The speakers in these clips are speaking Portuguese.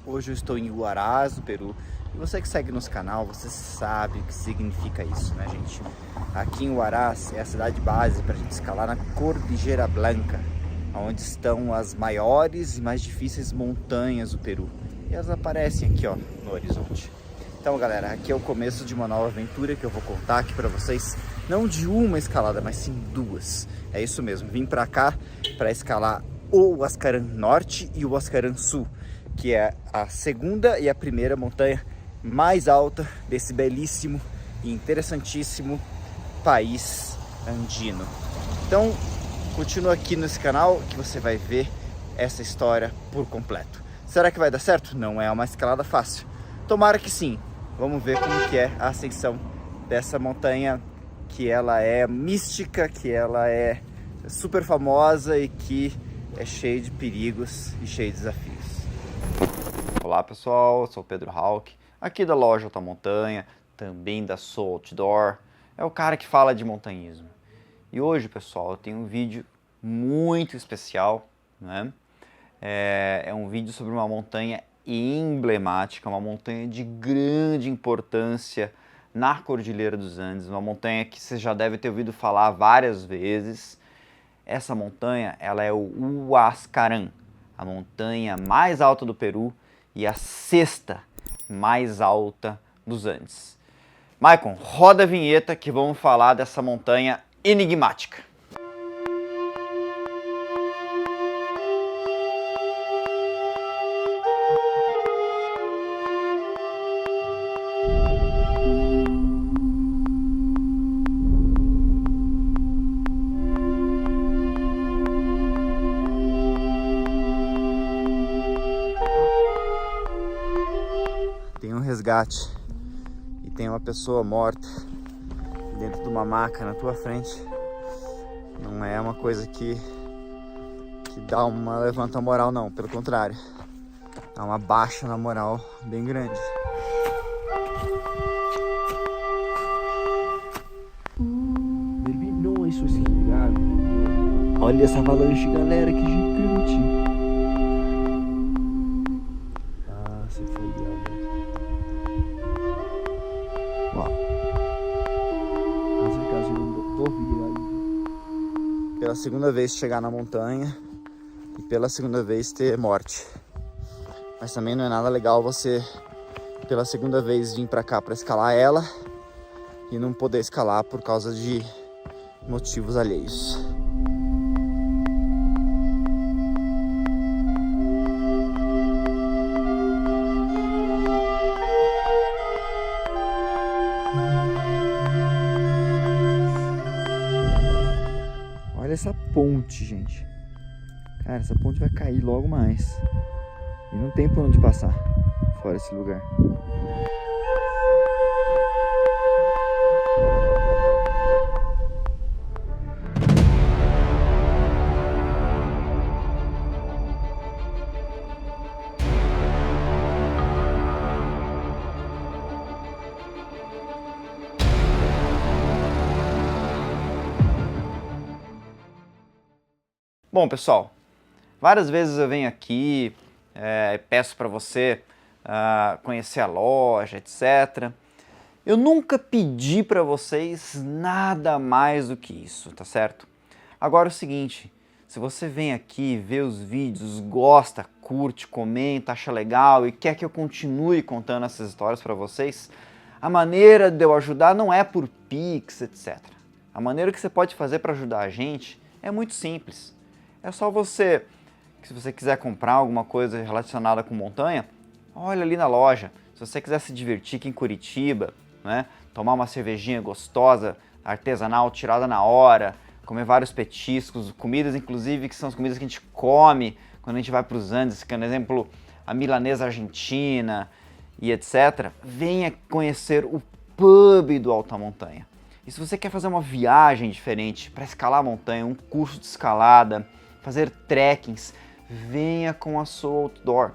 Hoje eu estou em Huaraz, no Peru. E você que segue nosso canal, você sabe o que significa isso, né, gente? Aqui em Huaraz é a cidade base para a gente escalar na Cordillera Blanca, onde estão as maiores e mais difíceis montanhas do Peru. E elas aparecem aqui, ó, no horizonte. Então, galera, aqui é o começo de uma nova aventura que eu vou contar aqui para vocês. Não de uma escalada, mas sim duas. É isso mesmo, vim para cá para escalar o Huascarán Norte e o Huascarán Sul, que é a segunda e a primeira montanha mais alta desse belíssimo e interessantíssimo país andino. Então, continua aqui nesse canal que você vai ver essa história por completo. Será que vai dar certo? Não é uma escalada fácil. Tomara que sim. Vamos ver como que é a ascensão dessa montanha, que ela é mística, que ela é super famosa e que é cheia de perigos e cheia de desafios. Olá pessoal, eu sou o Pedro Hauck, aqui da loja Alta Montanha, também da Soul Outdoor, é o cara que fala de montanhismo. E hoje, pessoal, eu tenho um vídeo muito especial, né? É um vídeo sobre uma montanha emblemática, uma montanha de grande importância na Cordilheira dos Andes, uma montanha que você já deve ter ouvido falar várias vezes. Essa montanha, ela é o Huascarán, a montanha mais alta do Peru e a sexta mais alta dos Andes. Maicon, roda a vinheta que vamos falar dessa montanha enigmática. Tem um resgate e tem uma pessoa morta dentro de uma maca na tua frente. Não é uma coisa que dá uma levanta a moral, não, pelo contrário, dá uma baixa na moral bem grande. Terminou isso ligado. Olha essa avalanche, galera, que gigante. Se foi Pela segunda vez chegar na montanha e pela segunda vez ter morte. Mas também não é nada legal você pela segunda vez vir pra cá pra escalar ela e não poder escalar por causa de motivos alheios. Olha essa ponte, gente. Cara, essa ponte vai cair logo mais. E não tem por onde passar fora esse lugar. Bom, pessoal, várias vezes eu venho aqui, peço para você conhecer a loja, etc. Eu nunca pedi para vocês nada mais do que isso, tá certo? Agora é o seguinte, se você vem aqui, vê os vídeos, gosta, curte, comenta, acha legal e quer que eu continue contando essas histórias para vocês, a maneira de eu ajudar não é por Pix, etc. A maneira que você pode fazer para ajudar a gente é muito simples. É só você, se você quiser comprar alguma coisa relacionada com montanha, olha ali na loja. Se você quiser se divertir aqui em Curitiba, né, tomar uma cervejinha gostosa, artesanal, tirada na hora, comer vários petiscos, comidas inclusive que são as comidas que a gente come quando a gente vai para os Andes, por exemplo, a milanesa argentina e etc. Venha conhecer o pub do Alta Montanha. E se você quer fazer uma viagem diferente para escalar a montanha, um curso de escalada, fazer trekkings, venha com a Soul Outdoor.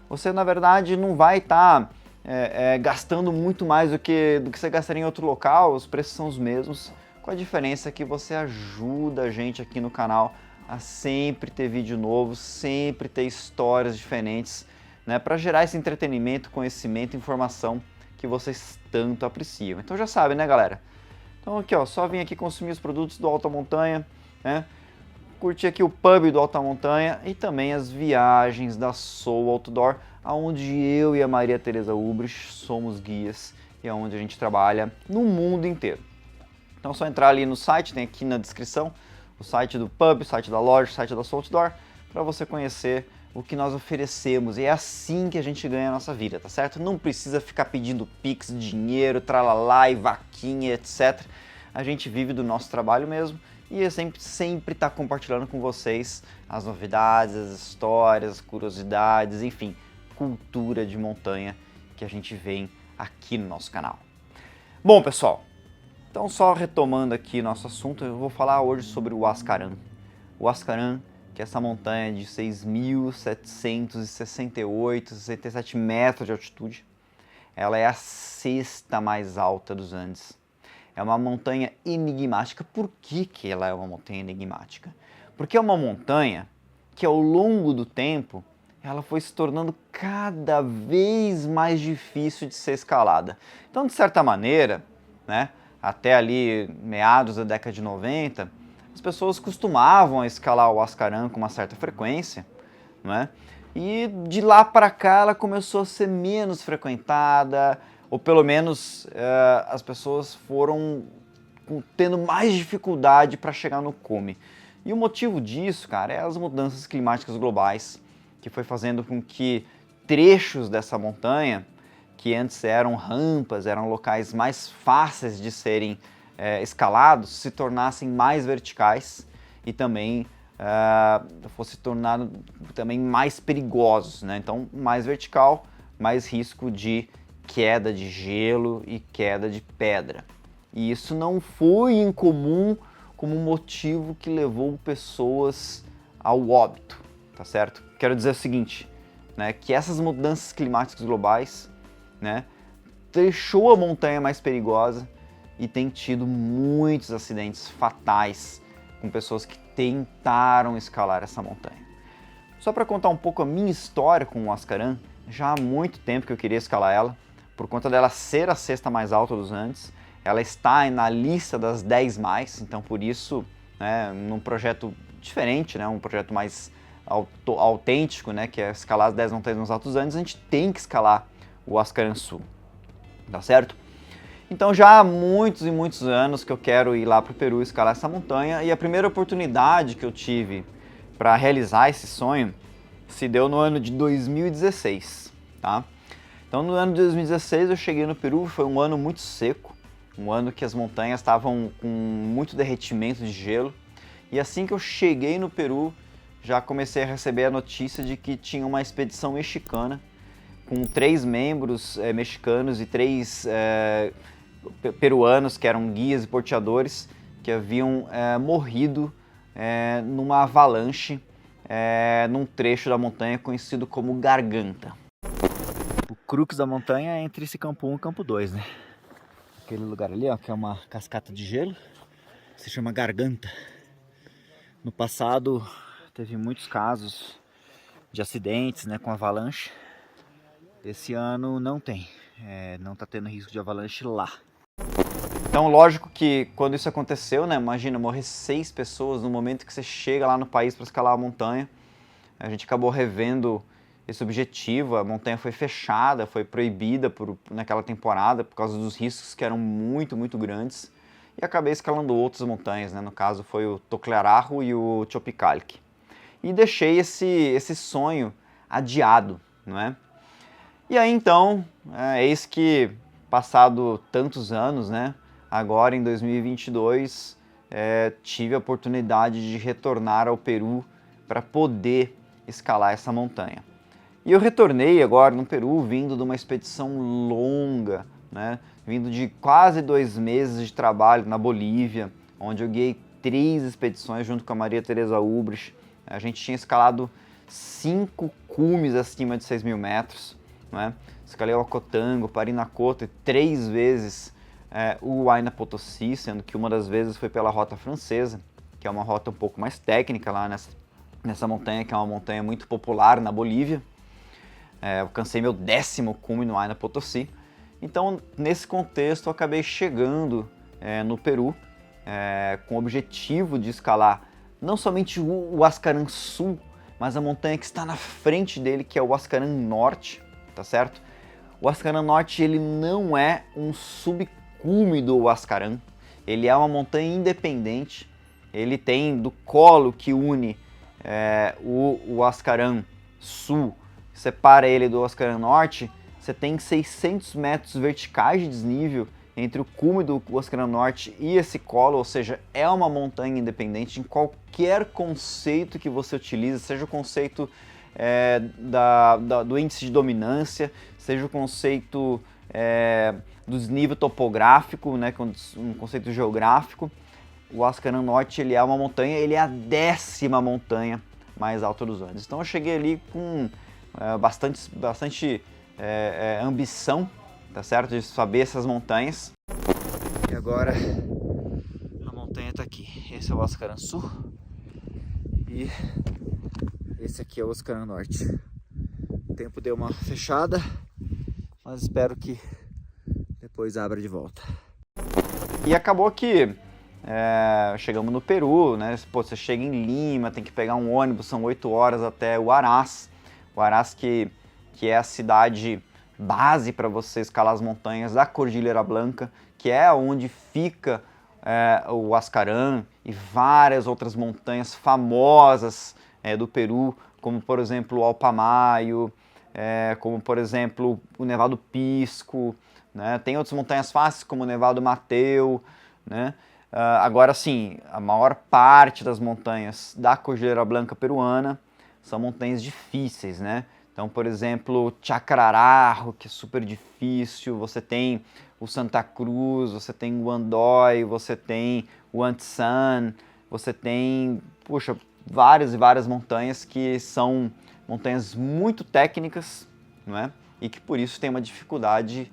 Você, na verdade, não vai estar gastando muito mais do que você gastaria em outro local, os preços são os mesmos, com a diferença que você ajuda a gente aqui no canal a sempre ter vídeo novo, sempre ter histórias diferentes né, para gerar esse entretenimento, conhecimento, informação que vocês tanto apreciam. Então já sabem, né, galera? Então aqui, ó, só vim aqui consumir os produtos do Alta Montanha, né? Curtir aqui o pub do Alta Montanha e também as viagens da Soul Outdoor, onde eu e a Maria Tereza Ubrich somos guias e onde a gente trabalha no mundo inteiro. Então é só entrar ali no site, tem aqui na descrição o site do pub, o site da loja, o site da Soul Outdoor, para você conhecer o que nós oferecemos. E é assim que a gente ganha a nossa vida, tá certo? Não precisa ficar pedindo pix, dinheiro, tralalá e vaquinha, etc. A gente vive do nosso trabalho mesmo e eu sempre tá compartilhando com vocês as novidades, as histórias, as curiosidades, enfim, cultura de montanha que a gente vê aqui no nosso canal. Bom, pessoal, então só retomando aqui nosso assunto, eu vou falar hoje sobre o Huascarán. O Huascarán, que é essa montanha de 6.768, 67 metros de altitude, ela é a sexta mais alta dos Andes. É uma montanha enigmática. Por que ela é uma montanha enigmática? Porque é uma montanha que ao longo do tempo ela foi se tornando cada vez mais difícil de ser escalada. Então, de certa maneira, né, até ali meados da década de 90, as pessoas costumavam escalar o Huascarán com uma certa frequência, né? E de lá para cá ela começou a ser menos frequentada, ou pelo menos as pessoas foram tendo mais dificuldade para chegar no cume. E o motivo disso, cara, é as mudanças climáticas globais, que foi fazendo com que trechos dessa montanha, que antes eram rampas, eram locais mais fáceis de serem escalados, se tornassem mais verticais e também fosse tornado também mais perigosos, né? Então, mais vertical, mais risco de queda de gelo e queda de pedra. E isso não foi incomum como motivo que levou pessoas ao óbito, tá certo? Quero dizer o seguinte, né, que essas mudanças climáticas globais, né, deixou a montanha mais perigosa e tem tido muitos acidentes fatais com pessoas que tentaram escalar essa montanha. Só para contar um pouco a minha história com o Huascarán, já há muito tempo que eu queria escalar ela, por conta dela ser a sexta mais alta dos Andes. Ela está na lista das 10 mais, então por isso, né, num projeto diferente, né, um projeto mais autêntico, né, que é escalar as 10 montanhas nos Altos Andes, a gente tem que escalar o Huascarán Sul, tá certo? Então já há muitos e muitos anos que eu quero ir lá para o Peru escalar essa montanha, e a primeira oportunidade que eu tive para realizar esse sonho se deu no ano de 2016, tá? Então no ano de 2016 eu cheguei no Peru, foi um ano muito seco, um ano que as montanhas estavam com muito derretimento de gelo, e assim que eu cheguei no Peru, já comecei a receber a notícia de que tinha uma expedição mexicana com 3 membros mexicanos e 3 peruanos que eram guias e porteadores que haviam morrido numa avalanche num trecho da montanha conhecido como Garganta. O crux da montanha é entre esse campo 1 e campo 2, né? Aquele lugar ali, ó, que é uma cascata de gelo, se chama Garganta. No passado teve muitos casos de acidentes, né, com avalanche. Esse ano não tem, não está tendo risco de avalanche lá. Então, lógico que quando isso aconteceu, né, imagina morrer 6 pessoas no momento que você chega lá no país para escalar a montanha. A gente acabou revendo esse objetivo, a montanha foi fechada, foi proibida naquela temporada por causa dos riscos que eram muito, muito grandes. E acabei escalando outras montanhas, né, no caso foi o Toclarajo e o Chopicalque. E deixei esse sonho adiado, não é? E aí então, eis que passado tantos anos, né, agora em 2022, tive a oportunidade de retornar ao Peru para poder escalar essa montanha. E eu retornei agora no Peru, vindo de uma expedição longa, né, vindo de quase 2 meses de trabalho na Bolívia, onde eu guiei 3 expedições junto com a Maria Tereza Ubrich. A gente tinha escalado 5 cumes acima de 6.000 metros, né? Escalei o Acotango, Parinacota e 3 vezes o Huayna Potosí, sendo que uma das vezes foi pela rota francesa, que é uma rota um pouco mais técnica lá nessa montanha, que é uma montanha muito popular na Bolívia. alcancei meu 10º cume no Huayna Potosí. Então, nesse contexto, eu acabei chegando no Peru com o objetivo de escalar não somente o Huascarán Sul, mas a montanha que está na frente dele, que é o Huascarán Norte, tá certo? O Huascarán Norte, ele não é um subcume do Huascarán, ele é uma montanha independente, ele tem do colo que une o Huascarán Sul, separa ele do Huascarán Norte, você tem 600 metros verticais de desnível entre o cume do Huascarán Norte e esse colo, ou seja, é uma montanha independente em qualquer conceito que você utilize, seja o conceito do índice de dominância, seja o conceito do desnível topográfico, né, um conceito geográfico. O Huascarán Norte, ele é uma montanha, ele é a 10ª montanha mais alta dos Andes. Então eu cheguei ali com bastante ambição, tá certo, de saber essas montanhas. E agora a montanha tá aqui. Esse é o Huascarán Sul e esse aqui é o Huascarán Norte. O tempo deu uma fechada, mas espero que depois abra de volta. E acabou que chegamos no Peru, né? Pô, você chega em Lima, tem que pegar um ônibus, são 8 horas até Huaraz. Huaraz que é a cidade base para você escalar as montanhas da Cordilheira Blanca, que é onde fica o Huascarán e várias outras montanhas famosas do Peru, como por exemplo o Alpamayo, como por exemplo o Nevado Pisco, né? Tem outras montanhas fáceis como o Nevado Mateu, né? Agora sim, a maior parte das montanhas da Cordilheira Blanca peruana são montanhas difíceis, né? Então, por exemplo, Chacrararro, que é super difícil, você tem o Santa Cruz, você tem o Andói, você tem o Antsan, você tem, puxa, várias e várias montanhas que são montanhas muito técnicas, não é? E que por isso tem uma dificuldade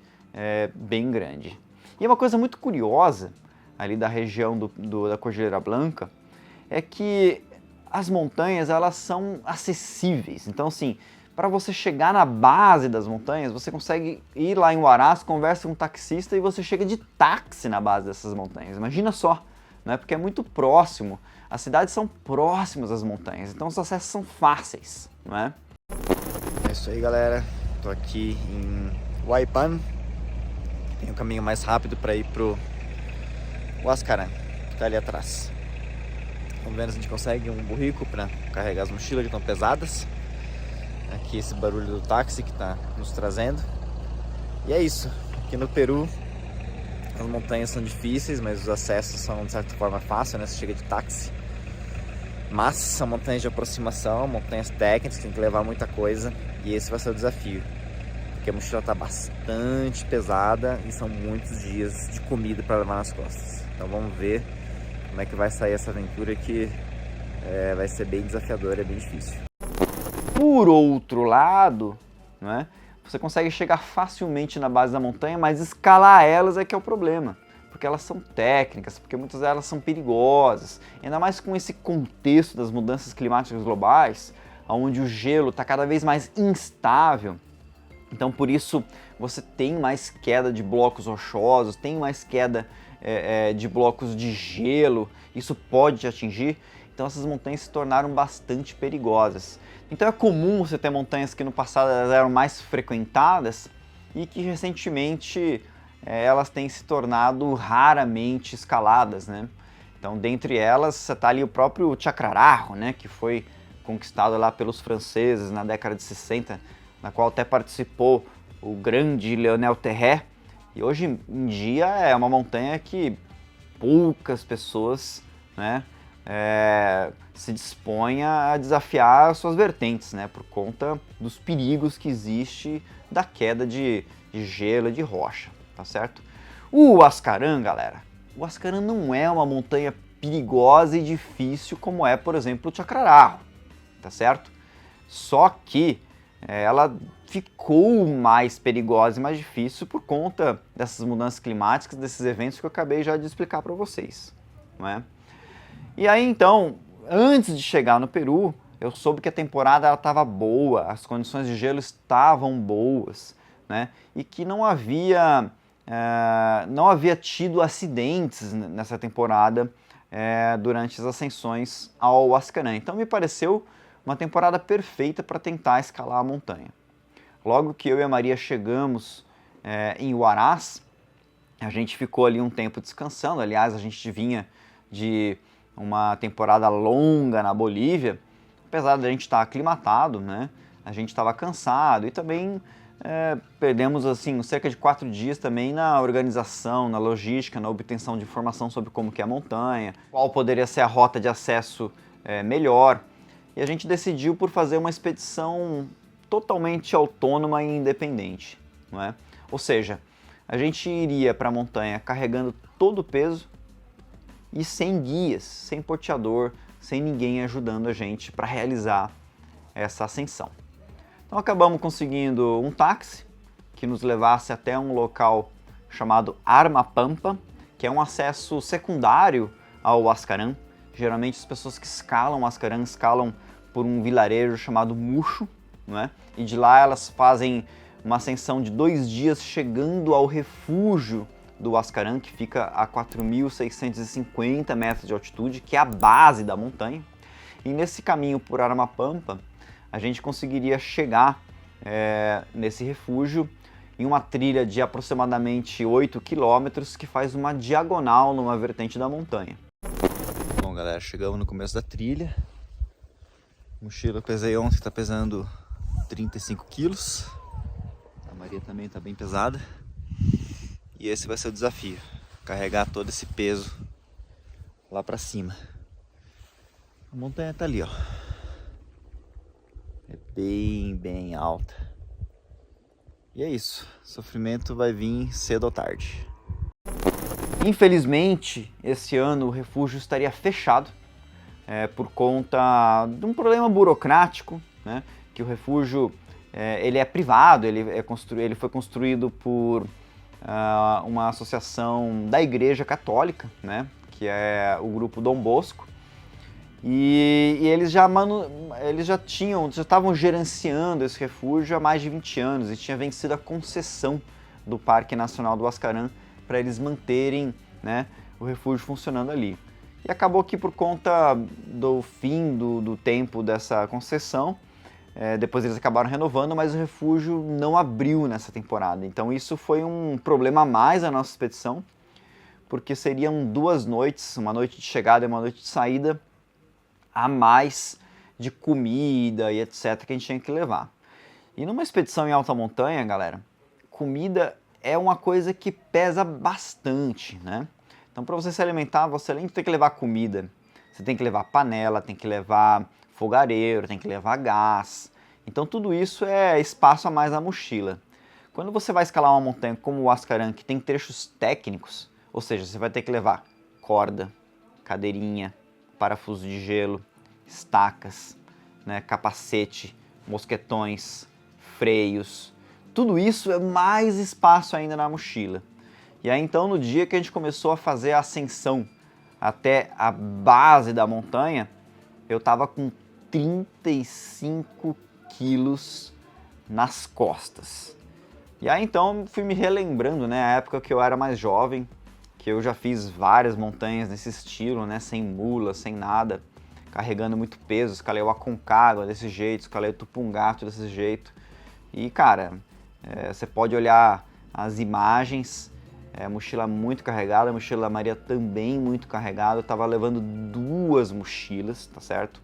bem grande. E uma coisa muito curiosa ali da região da Cordilheira Blanca é que as montanhas, elas são acessíveis. Então, assim, para você chegar na base das montanhas, você consegue ir lá em Huaraz, conversa com um taxista e você chega de táxi na base dessas montanhas. Imagina só, né? Porque é muito próximo. As cidades são próximas às montanhas, então os acessos são fáceis, não é? É isso aí, galera. Tô aqui em Huaypan. Tem um caminho mais rápido para ir pro Huascarán, que tá ali atrás. Vamos ver se a gente consegue um burrico para carregar as mochilas que estão pesadas. Aqui esse barulho do táxi que está nos trazendo. E é isso. Aqui no Peru as montanhas são difíceis, mas os acessos são de certa forma fáceis, né? Você chega de táxi. Mas são montanhas de aproximação, montanhas técnicas, tem que levar muita coisa. E esse vai ser o desafio. Porque a mochila está bastante pesada e são muitos dias de comida para levar nas costas. Então vamos ver como é que vai sair essa aventura que vai ser bem desafiadora, é bem difícil. Por outro lado, né, você consegue chegar facilmente na base da montanha, mas escalar elas é que é o problema. Porque elas são técnicas, porque muitas delas são perigosas. Ainda mais com esse contexto das mudanças climáticas globais, onde o gelo está cada vez mais instável. Então por isso você tem mais queda de blocos rochosos, tem mais queda de blocos de gelo, isso pode te atingir. Então essas montanhas se tornaram bastante perigosas. Então é comum você ter montanhas que no passado elas eram mais frequentadas e que recentemente elas têm se tornado raramente escaladas, né? Então dentre elas você está ali o próprio Chacrararro, né, que foi conquistado lá pelos franceses na década de 60, na qual até participou o grande Leonel Terré. E hoje em dia é uma montanha que poucas pessoas, né, se dispõem a desafiar suas vertentes, né, por conta dos perigos que existe da queda de gelo e de rocha, tá certo? O Huascarán, galera, o Huascarán não é uma montanha perigosa e difícil como é, por exemplo, o Chacrararro, tá certo? Só que ela ficou mais perigosa e mais difícil por conta dessas mudanças climáticas, desses eventos que eu acabei já de explicar para vocês, não é? E aí então, antes de chegar no Peru, eu soube que a temporada estava boa, as condições de gelo estavam boas, né? E que não havia tido acidentes nessa temporada durante as ascensões ao Huascarán. Então me pareceu uma temporada perfeita para tentar escalar a montanha. Logo que eu e a Maria chegamos em Huaraz, a gente ficou ali um tempo descansando. Aliás, a gente vinha de uma temporada longa na Bolívia, apesar de a gente estar aclimatado, né? A gente estava cansado e também perdemos assim cerca de 4 dias também na organização, na logística, na obtenção de informação sobre como que é a montanha, qual poderia ser a rota de acesso melhor. E a gente decidiu por fazer uma expedição totalmente autônoma e independente, não é? Ou seja, a gente iria para a montanha carregando todo o peso e sem guias, sem porteador, sem ninguém ajudando a gente para realizar essa ascensão. Então acabamos conseguindo um táxi que nos levasse até um local chamado Armapampa, que é um acesso secundário ao Huascarán. Geralmente as pessoas que escalam o Huascarán escalam por um vilarejo chamado Muxo, não é? E de lá elas fazem uma ascensão de 2 dias chegando ao refúgio do Huascarán, que fica a 4.650 metros de altitude, que é a base da montanha. E nesse caminho por Armapampa, a gente conseguiria chegar nesse refúgio em uma trilha de aproximadamente 8 quilômetros que faz uma diagonal numa vertente da montanha. Bom, galera, chegamos no começo da trilha. Mochila eu pesei ontem, está pesando 35 quilos. A Maria também está bem pesada. E esse vai ser o desafio, carregar todo esse peso lá para cima. A montanha está ali, ó. É bem alta. E é isso, o sofrimento vai vir cedo ou tarde. Infelizmente, esse ano o refúgio estaria fechado por conta de um problema burocrático, né? Que o refúgio ele é privado, ele foi construído por uma associação da Igreja Católica, né? Que é o grupo Dom Bosco. E eles já estavam gerenciando esse refúgio há mais de 20 anos e tinha vencido a concessão do Parque Nacional do Huascarán para eles manterem, né, o refúgio funcionando ali. E acabou que por conta do fim do tempo dessa concessão, depois eles acabaram renovando, mas o refúgio não abriu nessa temporada. Então isso foi um problema a mais da nossa expedição, porque seriam 2 noites, uma noite de chegada e uma noite de saída, a mais de comida e etc. que a gente tinha que levar. E numa expedição em alta montanha, galera, comida é uma coisa que pesa bastante, né? Então para você se alimentar, você além de ter que levar comida, você tem que levar panela, tem que levar fogareiro, tem que levar gás. Então tudo isso é espaço a mais na mochila. Quando você vai escalar uma montanha como o Huascarán, que tem trechos técnicos, ou seja, você vai ter que levar corda, cadeirinha, parafuso de gelo, estacas, né, capacete, mosquetões, freios. Tudo isso é mais espaço ainda na mochila. E aí então no dia que a gente começou a fazer a ascensão até a base da montanha, eu estava com 35 quilos nas costas. E aí então fui me relembrando, né, a época que eu era mais jovem, que eu já fiz várias montanhas nesse estilo, né, sem mula, sem nada, carregando muito peso. Escalei o Aconcagua desse jeito, escalei o Tupungato desse jeito. E cara, você pode olhar as imagens, mochila muito carregada, a mochila da Maria também muito carregada. Eu tava levando 2 mochilas, tá certo?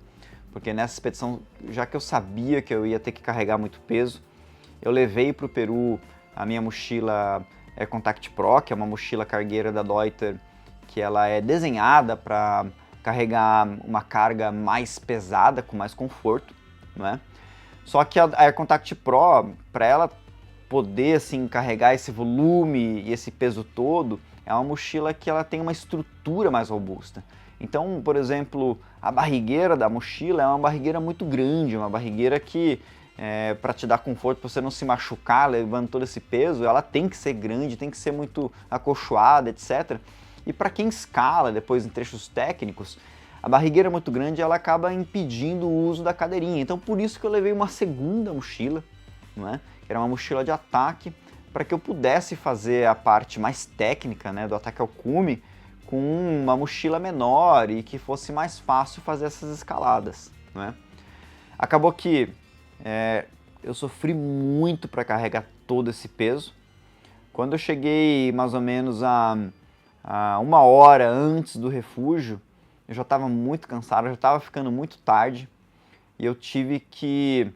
Porque nessa expedição, já que eu sabia que eu ia ter que carregar muito peso, eu levei para o Peru a minha mochila Contact Pro, que é uma mochila cargueira da Deuter, que ela é desenhada para carregar uma carga mais pesada, com mais conforto, não é? Só que a Contact Pro, para ela poder assim, carregar esse volume e esse peso todo, é uma mochila que ela tem uma estrutura mais robusta. Então, por exemplo, a barrigueira da mochila é uma barrigueira muito grande, uma barrigueira que para te dar conforto, para você não se machucar levando todo esse peso, ela tem que ser grande, tem que ser muito acolchoada, etc. E para quem escala depois em trechos técnicos, a a barrigueira muito grande, ela acaba impedindo o uso da cadeirinha. Então por isso que eu levei uma segunda mochila, não é? Que era uma mochila de ataque, para que eu pudesse fazer a parte mais técnica, né, do ataque ao cume com uma mochila menor e que fosse mais fácil fazer essas escaladas, não é? Acabou que eu sofri muito para carregar todo esse peso. Quando eu cheguei mais ou menos a 1 hora antes do refúgio, eu já estava muito cansado, já estava ficando muito tarde e eu tive que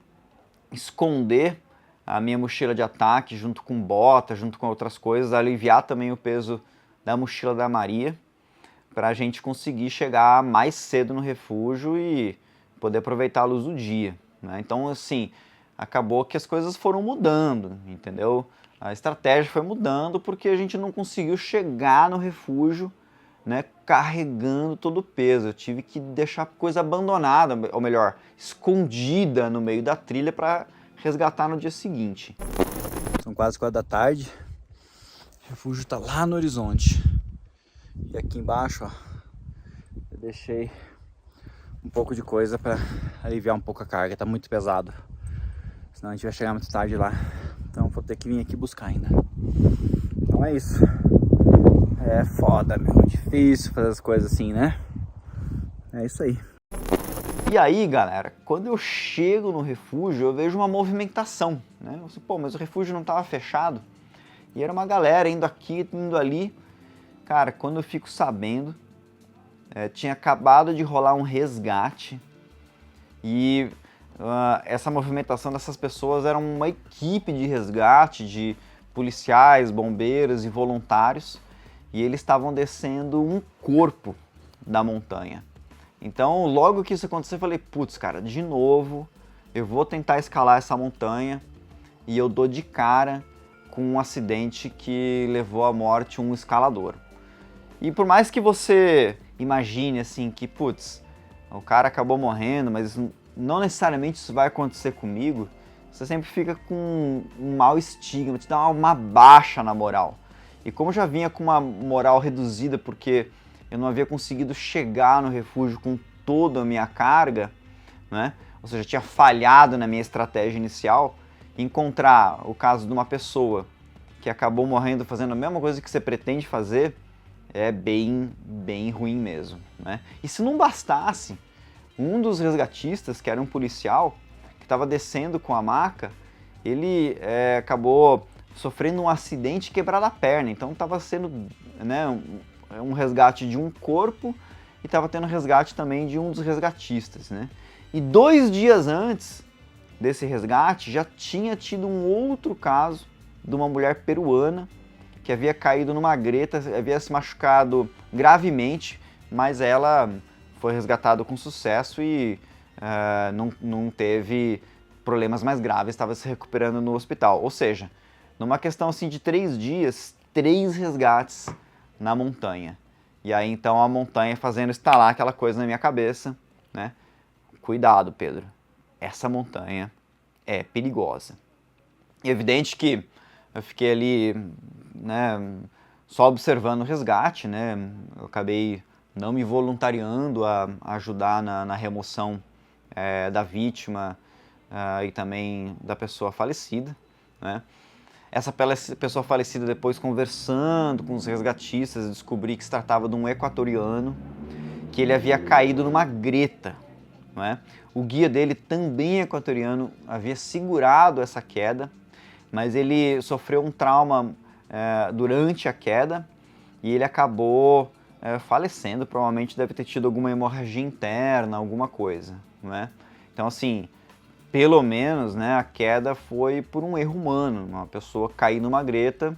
esconder a minha mochila de ataque junto com bota, junto com outras coisas, aliviar também o peso da mochila da Maria, para a gente conseguir chegar mais cedo no refúgio e poder aproveitar a luz do dia, né? Então, assim, acabou que as coisas foram mudando, entendeu? A estratégia foi mudando porque a gente não conseguiu chegar no refúgio, né, carregando todo o peso. Eu tive que deixar a coisa abandonada, ou melhor, escondida no meio da trilha para resgatar no dia seguinte. São quase 4 da tarde, o refúgio está lá no horizonte. E aqui embaixo, ó, eu deixei um pouco de coisa para aliviar um pouco a carga, tá muito pesado. Senão a gente vai chegar muito tarde lá. Então vou ter que vir aqui buscar ainda. Então é isso. É foda, meu. Difícil fazer as coisas assim, né? É isso aí. E aí, galera, quando eu chego no refúgio, eu vejo uma movimentação, né? Eu sei, pô, mas o refúgio não estava fechado. E era uma galera indo aqui, indo ali. Cara, quando eu fico sabendo, tinha acabado de rolar um resgate e essa movimentação dessas pessoas era uma equipe de resgate de policiais, bombeiros e voluntários, e eles estavam descendo um corpo da montanha. Então, logo que isso aconteceu, eu falei, putz, cara, de novo, eu vou tentar escalar essa montanha e eu dou de cara com um acidente que levou à morte um escalador. E por mais que você imagine assim que, putz, o cara acabou morrendo, mas não necessariamente isso vai acontecer comigo, você sempre fica com um mau estigma, te dá uma baixa na moral. E como eu já vinha com uma moral reduzida porque eu não havia conseguido chegar no refúgio com toda a minha carga, né? Ou seja, tinha falhado na minha estratégia inicial, encontrar o caso de uma pessoa que acabou morrendo fazendo a mesma coisa que você pretende fazer, é bem ruim mesmo, né? E se não bastasse, um dos resgatistas, que era um policial, que estava descendo com a maca, ele acabou sofrendo um acidente e quebrado a perna. Então estava sendo, né, um resgate de um corpo e estava tendo resgate também de um dos resgatistas, né? E 2 dias antes desse resgate já tinha tido um outro caso de uma mulher peruana que havia caído numa greta, havia se machucado gravemente, mas ela foi resgatada com sucesso e não teve problemas mais graves, estava se recuperando no hospital. Ou seja, numa questão assim de 3 dias, 3 resgates na montanha. E aí então a montanha fazendo estalar aquela coisa na minha cabeça, né? Cuidado, Pedro, essa montanha é perigosa. E é evidente que eu fiquei ali, né, só observando o resgate, né? Eu acabei não me voluntariando a ajudar na remoção da vítima e também da pessoa falecida, né? Essa pessoa falecida, depois conversando com os resgatistas, descobri que se tratava de um equatoriano, que ele havia caído numa greta, não é? O guia dele, também equatoriano, havia segurado essa queda, mas ele sofreu um trauma durante a queda e ele acabou falecendo. Provavelmente deve ter tido alguma hemorragia interna, alguma coisa, não é? Então, assim, pelo menos, né, a queda foi por um erro humano. Uma pessoa cair numa greta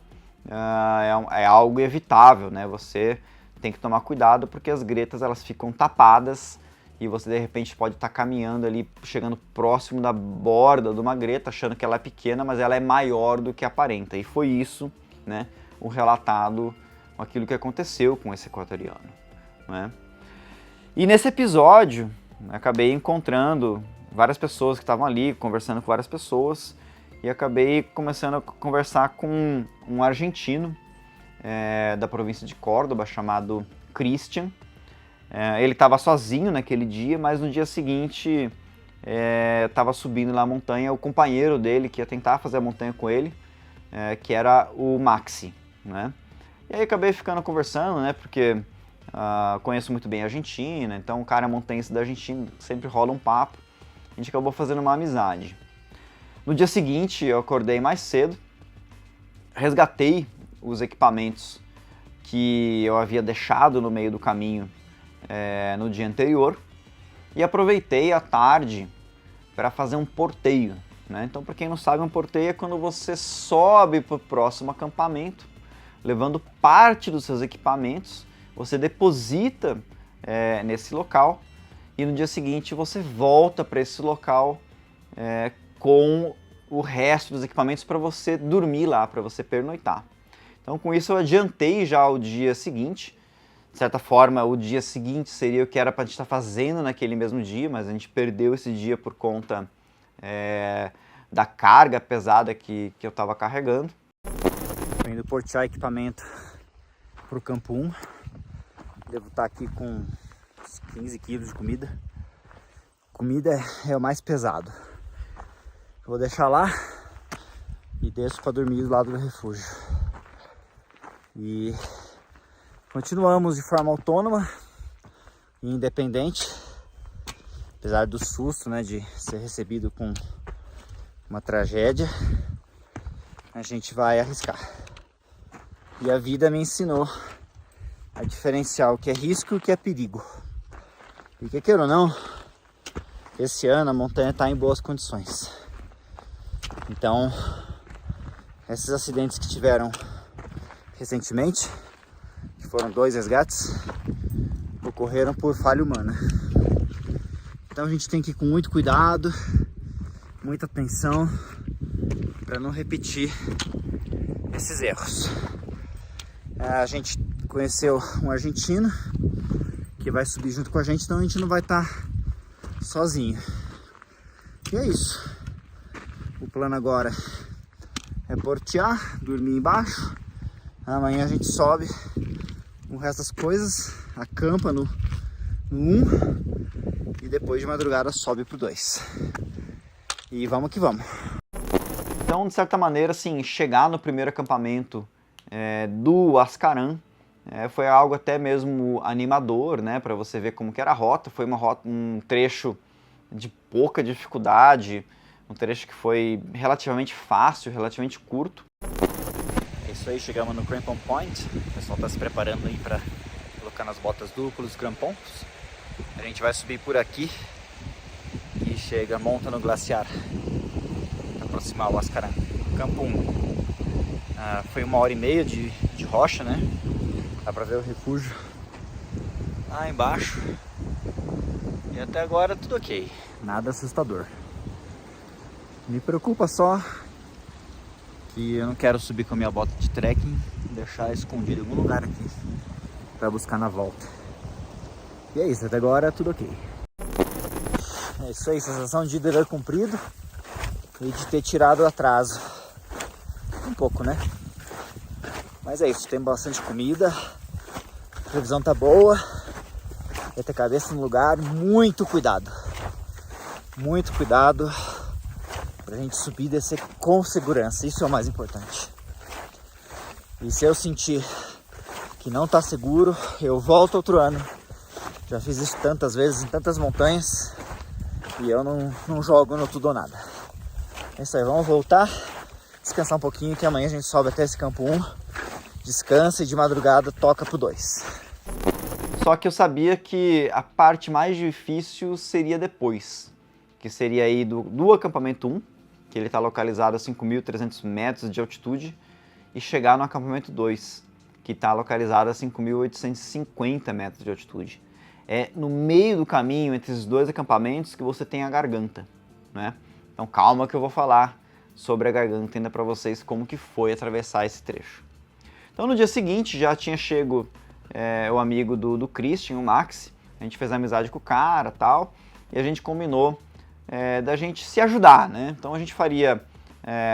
é algo evitável, né? Você tem que tomar cuidado porque as gretas elas ficam tapadas e você de repente pode estar caminhando ali, chegando próximo da borda de uma greta, achando que ela é pequena, mas ela é maior do que aparenta. E foi isso, né, o relatado, aquilo que aconteceu com esse equatoriano, né? E nesse episódio, acabei encontrando várias pessoas que estavam ali, conversando com várias pessoas, e acabei começando a conversar com um argentino da província de Córdoba, chamado Christian. Ele estava sozinho naquele dia, mas no dia seguinte estava subindo lá a montanha o companheiro dele, que ia tentar fazer a montanha com ele, que era o Maxi, né? E aí acabei ficando conversando, né? Porque conheço muito bem a Argentina, então o cara montanhista da Argentina sempre rola um papo. A gente acabou fazendo uma amizade. No dia seguinte eu acordei mais cedo, resgatei os equipamentos que eu havia deixado no meio do caminho no dia anterior e aproveitei a tarde para fazer um porteio, né? Então, para quem não sabe, um porteio é quando você sobe para o próximo acampamento, levando parte dos seus equipamentos, você deposita nesse local e no dia seguinte você volta para esse local com o resto dos equipamentos para você dormir lá, para você pernoitar. Então, com isso eu adiantei já o dia seguinte. De certa forma, o dia seguinte seria o que era para a gente estar fazendo naquele mesmo dia, mas a gente perdeu esse dia por conta da carga pesada que eu estava carregando. Estou indo portear equipamento para o campo 1. Devo estar aqui com uns 15 quilos de comida. Comida é o mais pesado. Eu vou deixar lá e desço para dormir do lado do refúgio. E continuamos de forma autônoma e independente, apesar do susto, né, de ser recebido com uma tragédia, a gente vai arriscar. E a vida me ensinou a diferenciar o que é risco e o que é perigo. E quer queira ou não, esse ano a montanha está em boas condições. Então, esses acidentes que tiveram recentemente, que foram 2 resgates, ocorreram por falha humana. Então a gente tem que ir com muito cuidado, muita atenção, para não repetir esses erros. A gente conheceu um argentino que vai subir junto com a gente, então a gente não vai estar sozinho. E é isso. O plano agora é portear, dormir embaixo. Amanhã a gente sobe com o resto das coisas, acampa no 1 e depois de madrugada sobe pro 2. E vamos que vamos. Então, de certa maneira, assim, chegar no primeiro acampamento do Ascaran foi algo até mesmo animador, né, para você ver como que era a rota. Foi uma rota, um trecho de pouca dificuldade, um trecho que foi relativamente fácil, relativamente curto. É isso aí, chegamos no Crampon Point. O pessoal está se preparando aí para colocar nas botas duplas os crampons. A gente vai subir por aqui e chega, monta no glaciar para aproximar o Ascaran. Campo 1. Foi 1h30 de rocha, né? Dá para ver o refúgio lá embaixo. E até agora tudo ok. Nada assustador. Me preocupa só que eu não quero subir com a minha bota de trekking e deixar escondido em algum lugar aqui para buscar na volta. E é isso, até agora tudo ok. É isso aí, sensação de dever cumprido e de ter tirado o atraso. Um pouco, né? Mas é isso, tem bastante comida, a previsão tá boa, vai ter cabeça no lugar, muito cuidado pra gente subir e descer com segurança, isso é o mais importante. E se eu sentir que não tá seguro, eu volto outro ano. Já fiz isso tantas vezes em tantas montanhas e eu não jogo no tudo ou nada. É isso aí, vamos voltar, descansar um pouquinho, que amanhã a gente sobe até esse campo 1, descansa e de madrugada toca pro 2. Só que eu sabia que a parte mais difícil seria depois, que seria aí do acampamento 1, que ele está localizado a 5.300 metros de altitude, e chegar no acampamento 2, que está localizado a 5.850 metros de altitude. É no meio do caminho entre esses dois acampamentos que você tem a garganta, né? Então calma que eu vou falar sobre a garganta ainda para vocês, como que foi atravessar esse trecho. Então no dia seguinte já tinha chego o amigo do Christian, o Maxi. A gente fez amizade com o cara e tal, e a gente combinou da gente se ajudar, né? Então a gente faria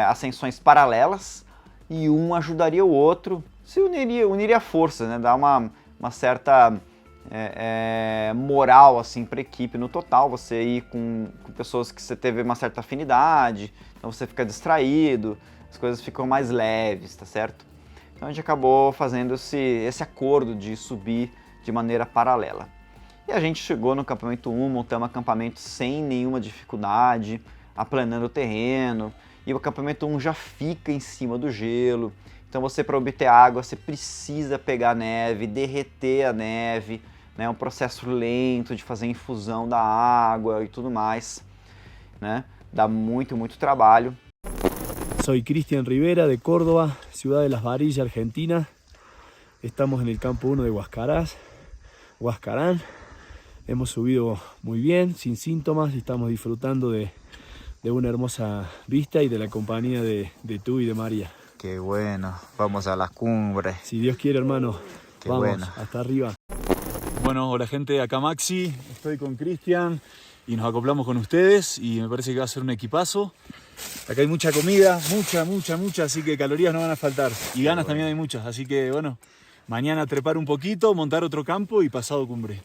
ascensões paralelas e um ajudaria o outro, se uniria forças, né? Dar uma certa moral assim para a equipe no total, você ir com pessoas que você teve uma certa afinidade, então você fica distraído, as coisas ficam mais leves, tá certo? Então a gente acabou fazendo esse acordo de subir de maneira paralela. E a gente chegou no acampamento 1, montamos o acampamento sem nenhuma dificuldade, aplanando o terreno, e o acampamento 1 já fica em cima do gelo. Então você, para obter água, você precisa pegar a neve, derreter a neve, né? Um processo lento de fazer infusão da água e tudo mais, né? Dá muito trabalho. Soy Cristian Rivera de Córdoba, ciudad de Las Varillas, Argentina. Estamos en el campo 1 de Huascarán. Hemos subido muy bien, sin síntomas, y estamos disfrutando de una hermosa vista y de la compañía de tú y de María. Qué bueno, vamos a la cumbre. Si Dios quiere, hermano, Qué vamos, bueno. hasta arriba. Bueno, hola gente, acá Maxi, estoy con Cristian y nos acoplamos con ustedes y me parece que va a ser un equipazo. Acá hay mucha comida, mucha, así que calorías no van a faltar. Y ganas también hay muchas, así que bueno, mañana trepar un poquito, montar otro campo y pasado cumbre.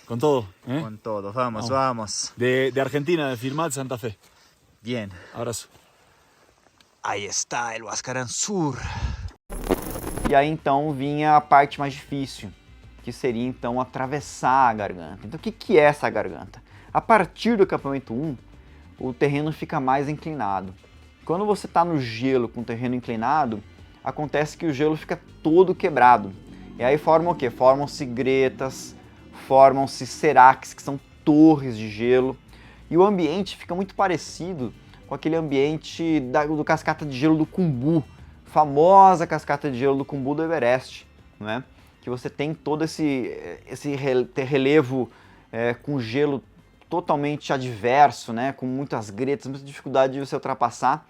Con todo, ¿eh? Con todo, vamos. De Argentina, de Firmat, Santa Fe. Bien. Abraço. Aí está, el Huascarán Sur. E aí então vinha a parte mais difícil, que seria então atravessar a garganta. Então o que é essa garganta? A partir do acampamento 1, o terreno fica mais inclinado. Quando você está no gelo com o terreno inclinado, acontece que o gelo fica todo quebrado. E aí formam o quê? Formam-se gretas, formam-se seracs, que são torres de gelo. E o ambiente fica muito parecido com aquele ambiente do cascata de gelo do Khumbu, famosa cascata de gelo do Khumbu do Everest, né? Que você tem todo esse relevo com gelo totalmente adverso, né? Com muitas gretas, muita dificuldade de você ultrapassar.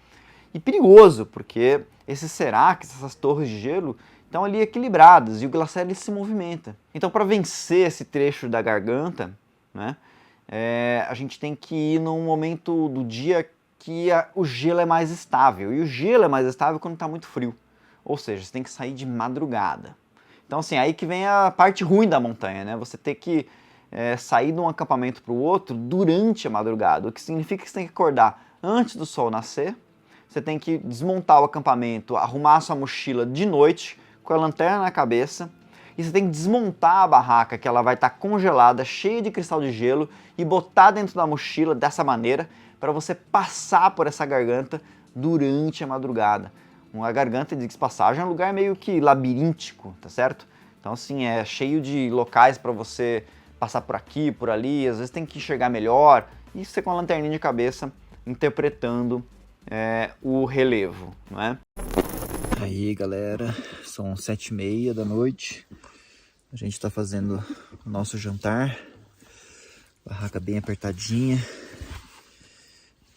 E perigoso, porque esses seracs, essas torres de gelo, estão ali equilibradas e o glaciar ele se movimenta. Então, para vencer esse trecho da garganta, né? A gente tem que ir num momento do dia que o gelo é mais estável. E o gelo é mais estável quando está muito frio. Ou seja, você tem que sair de madrugada. Então, assim, aí que vem a parte ruim da montanha, né? Você tem que sair de um acampamento para o outro durante a madrugada. O que significa que você tem que acordar antes do sol nascer. Você tem que desmontar o acampamento, arrumar a sua mochila de noite, com a lanterna na cabeça. E você tem que desmontar a barraca, que ela vai estar congelada, cheia de cristal de gelo, e botar dentro da mochila dessa maneira, para você passar por essa garganta durante a madrugada. Uma garganta, de passagem, é um lugar meio que labiríntico, tá certo? Então, assim, é cheio de locais para você passar por aqui, por ali, às vezes tem que enxergar melhor, e você com a lanterninha de cabeça, interpretando o relevo, não é? Aí galera, são 7h30 da noite, a gente tá fazendo o nosso jantar, barraca bem apertadinha,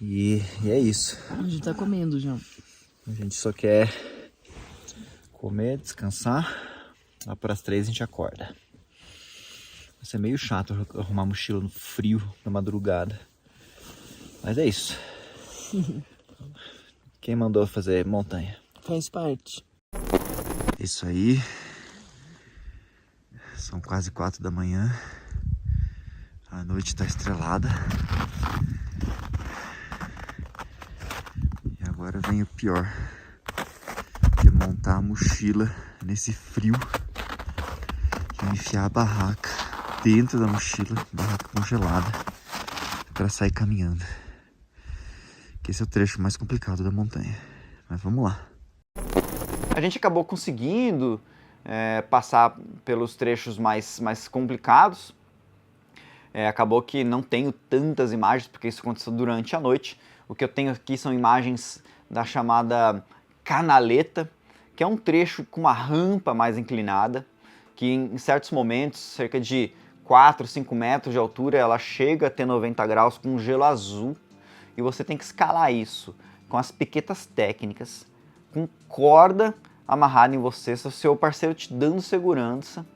e é isso. A gente tá comendo já. A gente só quer comer, descansar, lá para as 3 a gente acorda. Vai ser meio chato arrumar mochila no frio, na madrugada, mas é isso. Quem mandou fazer montanha? Faz parte. Isso aí. São quase 4 da manhã. A noite tá estrelada. E agora vem o pior. Que é montar a mochila nesse frio. E enfiar a barraca dentro da mochila, barraca congelada, para sair caminhando. Que esse é o trecho mais complicado da montanha. Mas vamos lá. A gente acabou conseguindo passar pelos trechos mais complicados. Acabou que não tenho tantas imagens, porque isso aconteceu durante a noite. O que eu tenho aqui são imagens da chamada canaleta, que é um trecho com uma rampa mais inclinada, que em certos momentos, cerca de 4, 5 metros de altura, ela chega a ter 90 graus com gelo azul. E você tem que escalar isso com as piquetas técnicas, com corda amarrada em você, seu parceiro te dando segurança,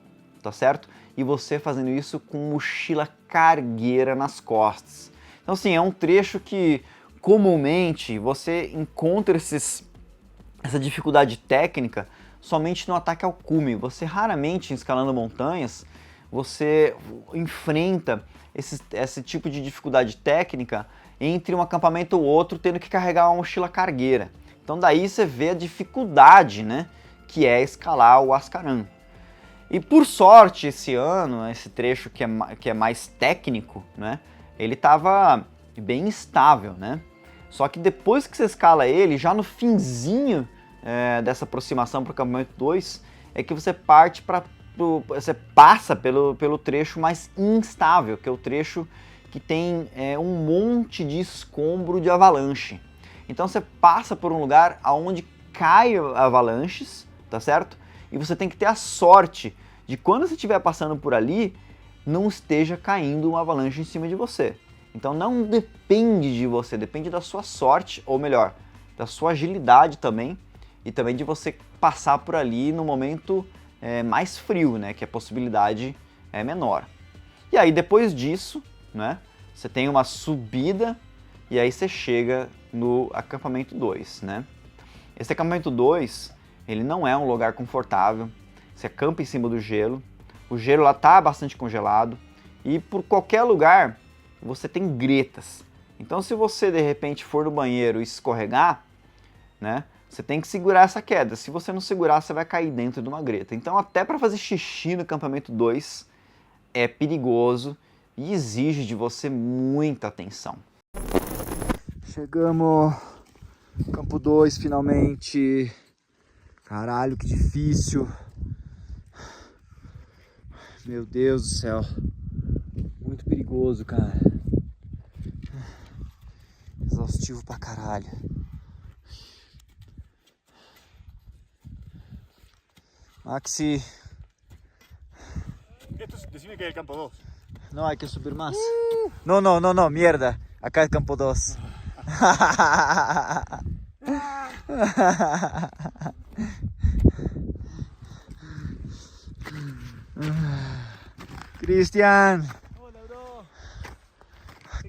tá certo? E você fazendo isso com mochila cargueira nas costas. Então, assim, é um trecho que comumente você encontra essa dificuldade técnica somente no ataque ao cume. Você raramente, escalando montanhas, você enfrenta esse tipo de dificuldade técnica entre um acampamento ou outro, tendo que carregar uma mochila cargueira. Então daí você vê a dificuldade, né, que é escalar o Huascarán. E por sorte, esse ano, esse trecho que é mais técnico, né, ele estava bem estável, né? Só que depois que você escala ele, já no finzinho dessa aproximação para o acampamento 2, é que você parte você passa pelo trecho mais instável, que é o trecho que tem um monte de escombro de avalanche. Então você passa por um lugar onde cai avalanches, tá certo? E você tem que ter a sorte de quando você estiver passando por ali, não esteja caindo uma avalanche em cima de você. Então não depende de você, depende da sua sorte, ou melhor, da sua agilidade também, e também de você passar por ali no momento mais frio, né, que a possibilidade é menor. E aí depois disso, né, você tem uma subida e aí você chega no acampamento 2, né? Esse acampamento 2, ele não é um lugar confortável, você acampa em cima do gelo, o gelo lá tá bastante congelado e por qualquer lugar você tem gretas. Então se você de repente for no banheiro e escorregar, né, você tem que segurar essa queda. Se você não segurar, você vai cair dentro de uma greta. Então até para fazer xixi no acampamento 2 é perigoso e exige de você muita atenção. Chegamos, campo 2 finalmente. Caralho, que difícil. Meu Deus do céu. Muito perigoso, cara. Exaustivo pra caralho. Maxi. Decime que es el campo 2. No, hay que subir más. No, mierda. Acá es campo 2. Cristian. Hola, bro.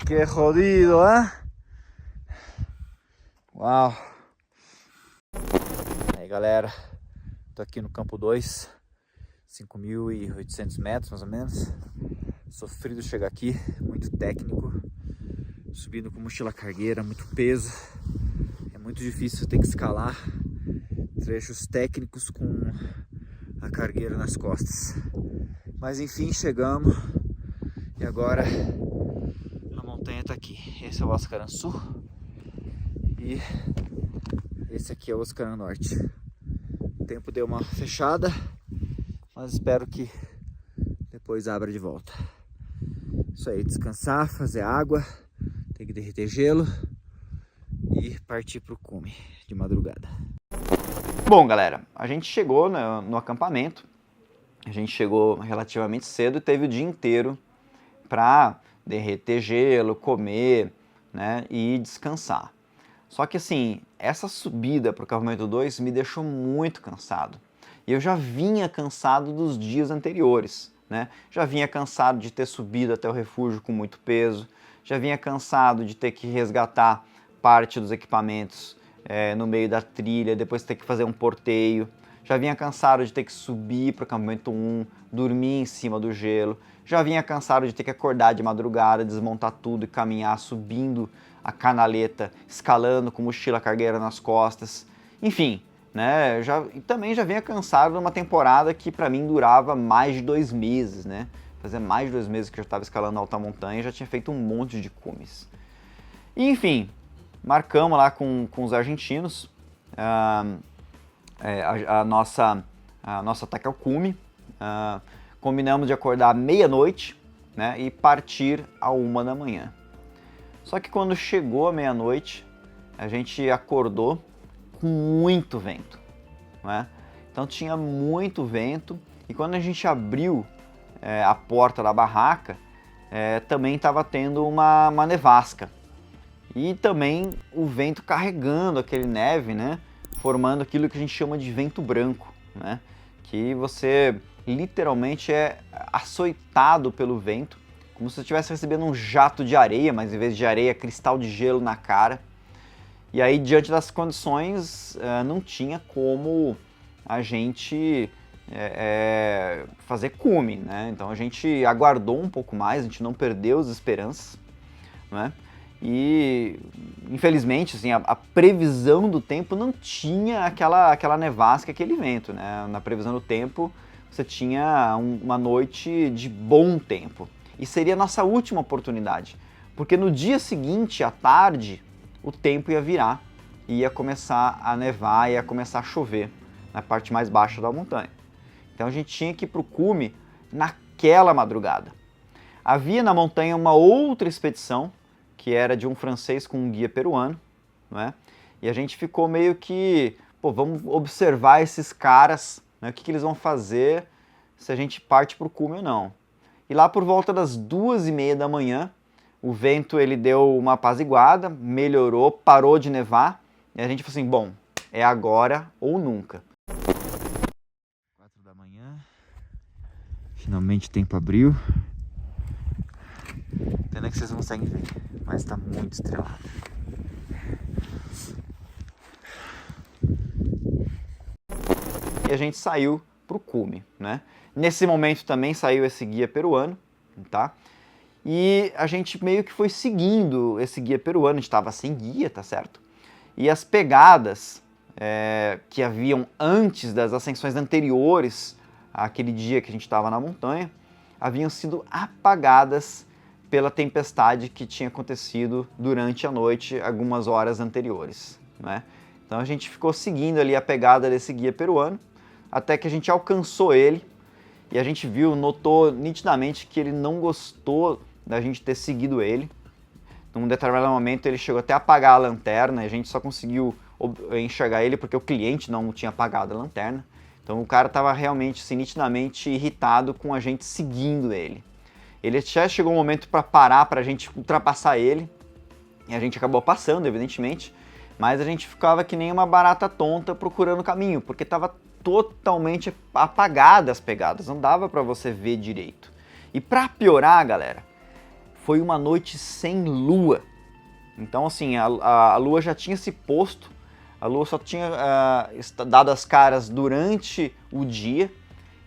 Qué jodido, ¿eh? Uau. Aí, galera. Tô aqui no campo 2. 5.800 metros, mais ou menos. Sofrido chegar aqui, muito técnico. Subindo com mochila cargueira, muito peso. É muito difícil ter que escalar trechos técnicos com a cargueira nas costas. Mas enfim, chegamos. E agora a montanha tá aqui. Esse é o Huascarán Sul. E esse aqui é o Huascarán Norte. O tempo deu uma fechada, mas espero que depois abra de volta. Isso aí, descansar, fazer água, tem que derreter gelo e partir pro cume de madrugada. Bom, galera, a gente chegou no acampamento, a gente chegou relativamente cedo e teve o dia inteiro para derreter gelo, comer, né, e descansar. Só que assim, essa subida para o acampamento 2 me deixou muito cansado. E eu já vinha cansado dos dias anteriores, né? Já vinha cansado de ter subido até o refúgio com muito peso, já vinha cansado de ter que resgatar parte dos equipamentos no meio da trilha, depois ter que fazer um porteio. Já vinha cansado de ter que subir para o acampamento 1, dormir em cima do gelo. Já vinha cansado de ter que acordar de madrugada, desmontar tudo e caminhar subindo a canaleta, escalando com mochila cargueira nas costas. Enfim, né? Também já vinha cansado de uma temporada que para mim durava mais de 2 meses, né? Fazia mais de 2 meses que eu já estava escalando alta montanha e já tinha feito um monte de cumes. E, enfim, marcamos lá com os argentinos a nossa ataque ao cume. Combinamos de acordar meia-noite, né, e partir à 1 da manhã. Só que quando chegou a meia-noite, a gente acordou com muito vento, né? Então tinha muito vento e quando a gente abriu a porta da barraca, também estava tendo uma nevasca. E também o vento carregando aquele neve, né? Formando aquilo que a gente chama de vento branco, né? Que você literalmente é açoitado pelo vento, como se você estivesse recebendo um jato de areia, mas em vez de areia, cristal de gelo na cara. E aí, diante das condições, não tinha como a gente fazer cume, né? Então a gente aguardou um pouco mais, a gente não perdeu as esperanças, né? E infelizmente assim, a previsão do tempo não tinha aquela nevasca, aquele vento, né? Na previsão do tempo você tinha uma noite de bom tempo e seria a nossa última oportunidade, porque no dia seguinte, à tarde, o tempo ia virar e ia começar a nevar, ia começar a chover na parte mais baixa da montanha. Então a gente tinha que ir para o cume naquela madrugada. Havia na montanha uma outra expedição, que era de um francês com um guia peruano, né? E a gente ficou meio que, pô, vamos observar esses caras, né? O que eles vão fazer se a gente parte para o cume ou não. E lá por volta das 2h30 da manhã, o vento ele deu uma apaziguada, melhorou, parou de nevar, e a gente falou assim, bom, é agora ou nunca. 4 da manhã, finalmente o tempo abriu. Pena que vocês não conseguem ver, mas tá muito estrelado. E a gente saiu pro cume, né? Nesse momento também saiu esse guia peruano, tá? E a gente meio que foi seguindo esse guia peruano, a gente estava sem guia, tá certo? E as pegadas que haviam antes das ascensões anteriores àquele dia que a gente estava na montanha, haviam sido apagadas pela tempestade que tinha acontecido durante a noite, algumas horas anteriores, né? Então a gente ficou seguindo ali a pegada desse guia peruano, até que a gente alcançou ele, e a gente notou nitidamente que ele não gostou da gente ter seguido ele. Num determinado momento ele chegou até a apagar a lanterna, e a gente só conseguiu enxergar ele porque o cliente não tinha apagado a lanterna. Então o cara estava realmente, assim, nitidamente irritado com a gente seguindo ele. Ele já chegou um momento para parar, para a gente ultrapassar ele, e a gente acabou passando, evidentemente, mas a gente ficava que nem uma barata tonta procurando o caminho, porque estava totalmente apagada as pegadas, não dava para você ver direito. E para piorar, galera, foi uma noite sem lua. Então assim, a lua já tinha se posto, a lua só tinha dado as caras durante o dia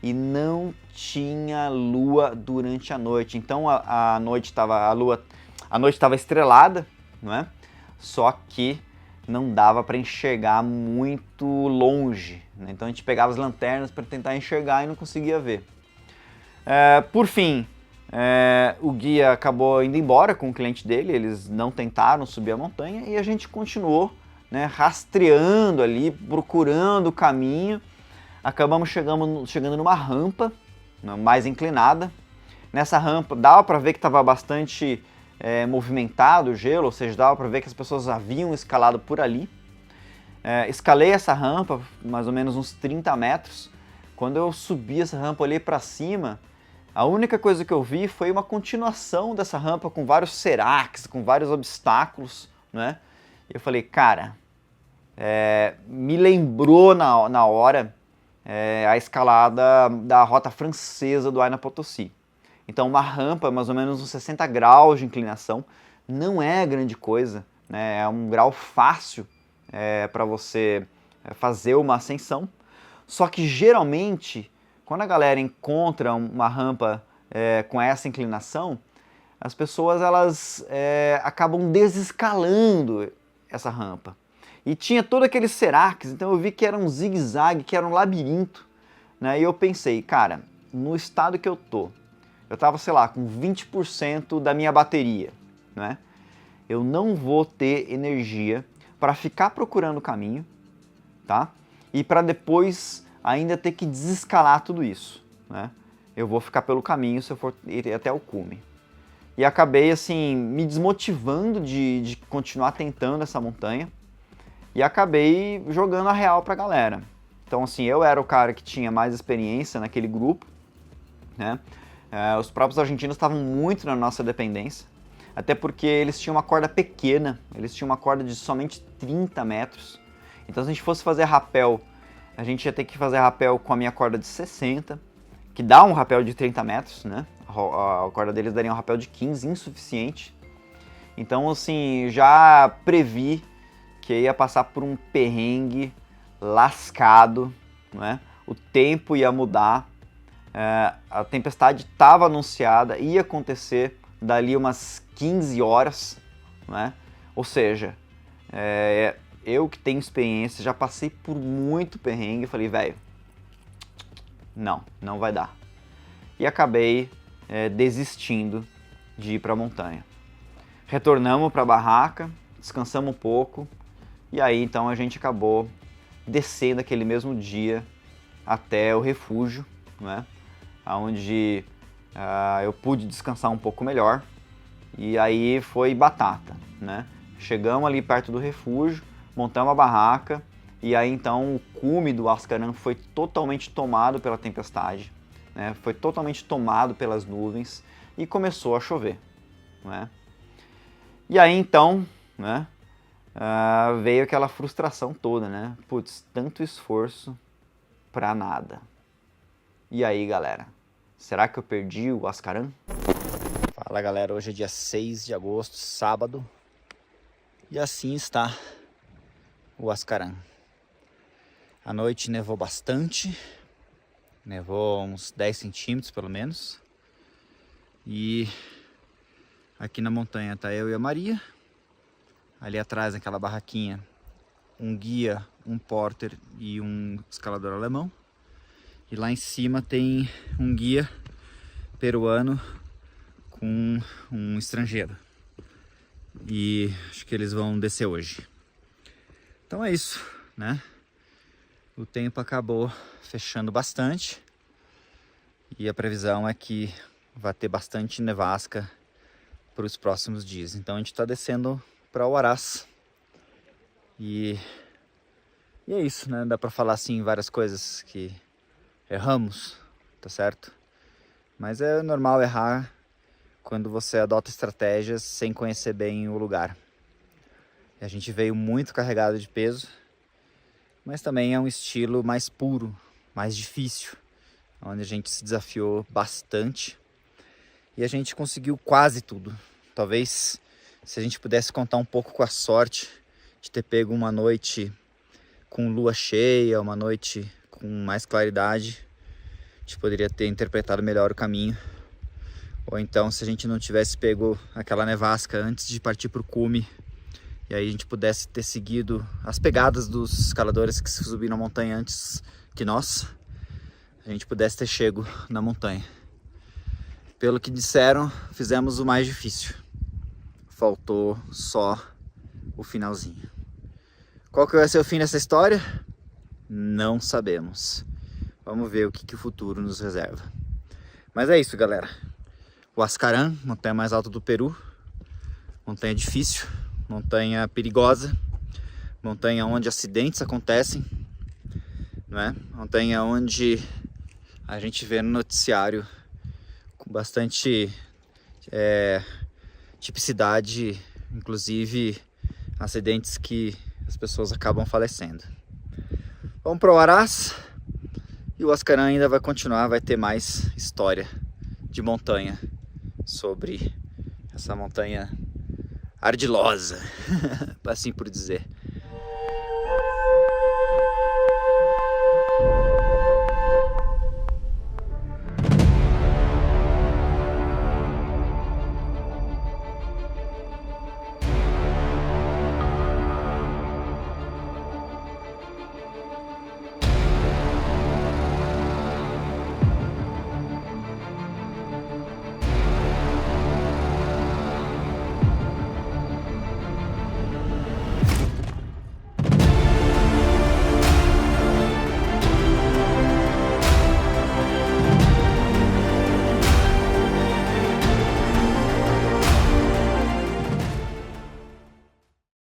e não tinha lua durante a noite. Então a noite estava estrelada, não é? Só que não dava para enxergar muito longe, né? Então a gente pegava as lanternas para tentar enxergar e não conseguia ver. Por fim, o guia acabou indo embora com o cliente dele, eles não tentaram subir a montanha e a gente continuou, né, rastreando ali, procurando o caminho. Acabamos chegando numa rampa mais inclinada. Nessa rampa dava para ver que estava bastante movimentado o gelo, ou seja, dava para ver que as pessoas haviam escalado por ali. Escalei essa rampa, mais ou menos uns 30 metros. Quando eu subi essa rampa, olhei para cima, a única coisa que eu vi foi uma continuação dessa rampa com vários seracs, com vários obstáculos, né? E eu falei, cara, me lembrou na hora a escalada da rota francesa do Huayna Potosí. Então uma rampa, mais ou menos uns 60 graus de inclinação, não é grande coisa, né? É um grau fácil para você fazer uma ascensão. Só que geralmente, quando a galera encontra uma rampa com essa inclinação, as pessoas elas acabam desescalando essa rampa. E tinha todo aqueles seracs, então eu vi que era um zigue-zague, que era um labirinto, né? E eu pensei, cara, no estado que eu tava, sei lá, com 20% da minha bateria, né? Eu não vou ter energia para ficar procurando o caminho, tá? E para depois ainda ter que desescalar tudo isso, né? Eu vou ficar pelo caminho se eu for ir até o cume. E acabei, assim, me desmotivando de continuar tentando essa montanha e acabei jogando a real pra galera. Então, assim, eu era o cara que tinha mais experiência naquele grupo, né? Os próprios argentinos estavam muito na nossa dependência, até porque eles tinham uma corda pequena, eles tinham uma corda de somente 30 metros. Então se a gente fosse fazer rapel, a gente ia ter que fazer rapel com a minha corda de 60, que dá um rapel de 30 metros, né? A corda deles daria um rapel de 15, insuficiente. Então assim, já previ que ia passar por um perrengue lascado, não é? o tempo ia mudar, a tempestade estava anunciada, ia acontecer dali umas 15 horas, né? Ou seja, eu que tenho experiência, já passei por muito perrengue, falei, velho, não vai dar. E acabei desistindo de ir para a montanha. Retornamos para a barraca, descansamos um pouco, e aí então a gente acabou descendo aquele mesmo dia até o refúgio, né? Onde eu pude descansar um pouco melhor, e aí foi batata, né? Chegamos ali perto do refúgio, montamos a barraca, e aí então o cume do Huascarán foi totalmente tomado pela tempestade, né? Foi totalmente tomado pelas nuvens e começou a chover, né? E aí então, né, veio aquela frustração toda, né? Putz, tanto esforço pra nada. E aí, galera, será que eu perdi o Huascarán? Fala, galera, hoje é dia 6 de agosto, sábado, e assim está o Huascarán. À noite nevou bastante, nevou uns 10 centímetros pelo menos, e aqui na montanha tá eu e a Maria, ali atrás naquela barraquinha, um guia, um porter e um escalador alemão, e lá em cima tem um guia peruano com um estrangeiro, e acho que eles vão descer hoje. Então é isso, né? O tempo acabou fechando bastante e a previsão é que vai ter bastante nevasca para os próximos dias. Então a gente está descendo para o Huaraz e é isso, né? Dá para falar assim várias coisas que erramos, tá certo? Mas é normal errar quando você adota estratégias sem conhecer bem o lugar. E a gente veio muito carregado de peso, mas também é um estilo mais puro, mais difícil, onde a gente se desafiou bastante e a gente conseguiu quase tudo. Talvez se a gente pudesse contar um pouco com a sorte de ter pego uma noite com lua cheia, uma noite com mais claridade, a gente poderia ter interpretado melhor o caminho. Ou então, se a gente não tivesse pego aquela nevasca antes de partir para o cume, e aí a gente pudesse ter seguido as pegadas dos escaladores que subiram a montanha antes que nós, a gente pudesse ter chego na montanha. Pelo que disseram, fizemos o mais difícil. Faltou só o finalzinho. Qual que vai ser o fim dessa história? Não sabemos. Vamos ver o que o futuro nos reserva. Mas é isso, galera. O Huascarán, montanha mais alta do Peru. Montanha difícil, montanha perigosa, montanha onde acidentes acontecem, não é? Montanha onde a gente vê no noticiário com bastante tipicidade, inclusive acidentes que as pessoas acabam falecendo. Vamos para o Huaraz e o Huascarán ainda vai continuar, vai ter mais história de montanha sobre essa montanha ardilosa, assim por dizer.